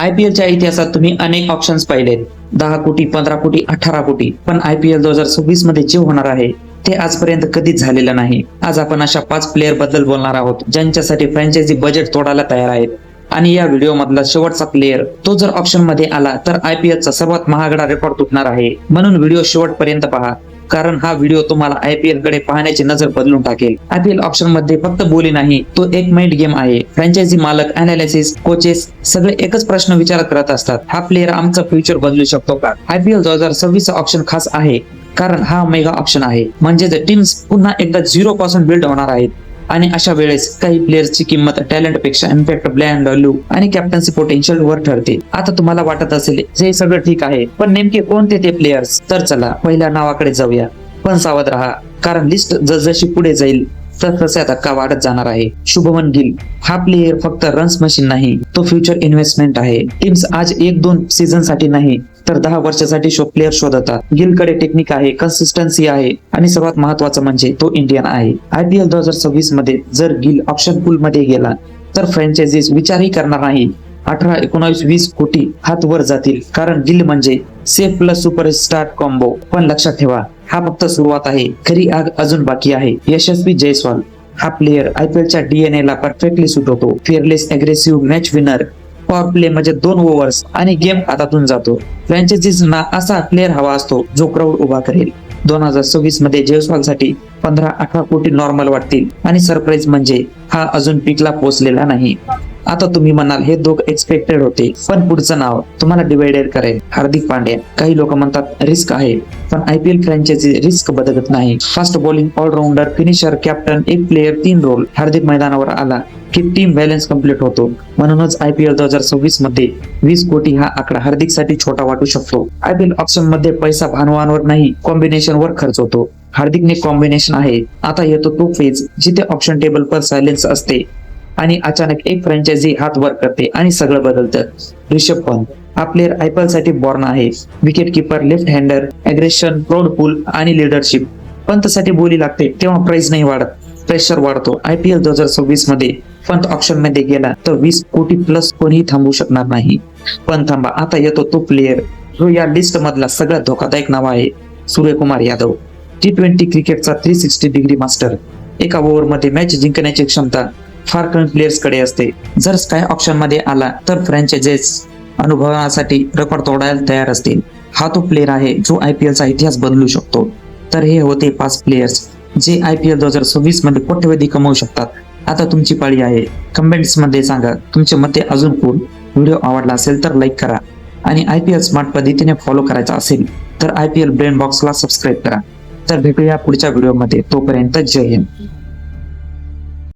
आयपीएलच्या इतिहासात तुम्ही अनेक ऑप्शन्स पाहिलेत, 10 कोटी, 15 कोटी, 18 कोटी, पण आयपीएल 2026 मध्ये जे होणार आहे ते आजपर्यंत कधीच झालेलं नाही. आज आपण अशा 5 प्लेअर बद्दल बोलणार आहोत ज्यांच्यासाठी फ्रँचायझी बजेट तोडायला तयार आहेत. आणि या व्हिडिओ मधला शेवटचा प्लेअर तो जर ऑप्शन मध्ये आला तर आयपीएलचा सर्वात महागडा रेकॉर्ड तुटणार आहे. म्हणून व्हिडिओ शेवटपर्यंत पहा, कारण हा व्हिडिओ तुम्हाला आयपीएल कडे पाहण्याची नजर बदलून टाकेल. आयपीएल ऑप्शन मध्ये फक्त बोली नाही, तो एक माइंड गेम आहे. फ्रँचायझी मालक, अनालिसिस, कोचेस सगळे एकच प्रश्न विचारत करत असतात, हा प्लेअर आमचं फ्युचर बदलू शकतो का? आयपीएल 2026 ऑप्शन खास आहे कारण हा मेगा ऑप्शन आहे. म्हणजे टीम्स पुन्हा एकदा 0 पासून बिल्ड होणार आहेत. आणि अशा वेळेस काही प्लेयर्सची किंमत टॅलेंट पेक्षा इम्पॅक्ट, ब्रँड व्हॅल्यू आणि कॅप्टन्सी पोटेन्शियल वर ठरते. आता तुम्हाला वाटत असेल जे सगळं ठीक आहे, पण नेमके कोणते ते प्लेयर्स? तर चला पहिल्या नावाकडे जाऊया. पण सावध राहा, कारण लिस्ट जसजशी पुढे जाईल तर तसा धक्का वाढत जाणार आहे. शुभमन गिल हा प्लेयर फक्त रन्स मशीन नाही, तो फ्युचर इन्व्हेस्टमेंट आहे. टीम्स आज 1-2 सीझन साठी नाही तर 10 वर्षासाठी प्लेअर शोधतात. गिल कडे टेक्निक आहे, कन्सिस्टन्सी आहे आणि सर्वात महत्वाचं म्हणजे तो इंडियन आहे. आयपीएल 2026 मध्ये जर गिल ऑप्शन पूल मध्ये गेला तर फ्रँचायझीज विचारही करणार नाही. 18, 19, 20 कोटी हात वर जातील, कारण गिल म्हणजे सेफ प्लस सुपरस्टार कॉम्बो. पण लक्षात ठेवा, हा फक्त सुरुवात आहे, खरी आग अजून बाकी आहे. यशस्वी जयस्वाल हा प्लेयर आयपीएलच्या डीएनए ला परफेक्टली सूट होतो. Fearless, aggressive, match winner, power play म्हणजे 2 ओव्हर्स आणि गेम हातातून जातो. फ्रँचायझीजना असा प्लेअर हवा असतो जो क्राऊड उभा करेल. 2026 मध्ये जयस्वालसाठी 15-18 कोटी नॉर्मल वाटतील आणि सरप्राईज म्हणजे हा अजून पीकला पोहोचलेला नाही. आता तुम्ही म्हणाल हे दोघ एक्सपेक्टेड होते, पण पुढचं नाव तुम्हाला डिवाइडेड करेल. हार्दिक पांड्या. काही लोक म्हणतात रिस्क आहे, पण आयपीएल फ्रँचायझी रिस्क बदलत नाही. Fast bowling, all rounder, finisher, captain, एक प्लेअर 3 रोल. हार्दिक मैदानावर आला की टीम बॅलन्स कम्प्लीट होतो. म्हणूनच आयपीएल 2026 मध्ये 20 कोटी हा आकडा हार्दिकसाठी छोटा वाटू शकतो. आयपीएल ऑप्शन मध्ये पैसा भानवांवर नाही, कॉम्बिनेशन वर खर्च होतो. हार्दिकने कॉम्बिनेशन आहे. आता येतो तो फेज जिथे ऑप्शन टेबल पर सायलेन्स असते आणि अचानक एक फ्रँचायझी हात वर करते आणि सगळं बदलतं. ऋषभ पंत हा प्लेअर आयपीएल साठी बॉर्न आहे. Wicket keeper, left hander, aggression, proud pull आणि लिडरशिप. पंतसाठी बोली लागते तेव्हा प्राइस नाही वाढत, प्रेशर वाढतो. आयपीएल 2026 मध्ये पंत ऑप्शन मध्ये गेला तर 20 कोटी प्लस कोणीही थांबू शकणार नाही. पण थांबा, आता येतो तो प्लेअर जो या लिस्ट मधला सगळ्यात धोकादायक नाव आहे, सूर्यकुमार यादव. T20 क्रिकेटचा 360 डिग्री मास्टर. एका ओव्हर मध्ये मॅच जिंकण्याची क्षमता फार कमी प्लेयर्स कडे असते. जर स्काय ऑप्शन मध्ये आला तर फ्रँचायझीज अनुभवासाठी रेकॉर्ड तोडायला तयार असतील. हा तो प्लेअर आहे जो आयपीएलचा इतिहास बदलू शकतो. तर हे होते 5 प्लेयर्स जे आयपीएल 2026 मध्ये कोट्यवधी कमवू शकतात. आता तुमची पाळी आहे. कमेंट्स मध्ये सांगा तुमचे मते अजून कोण. व्हिडिओ आवडला असेल तर लाईक करा आणि आयपीएल स्मार्ट पद्धतीने फॉलो करायचा असेल तर आयपीएल ब्रेन बॉक्सला सबस्क्राईब करा. तर भेटूया पुढच्या व्हिडिओमध्ये. तोपर्यंत जय हिंद.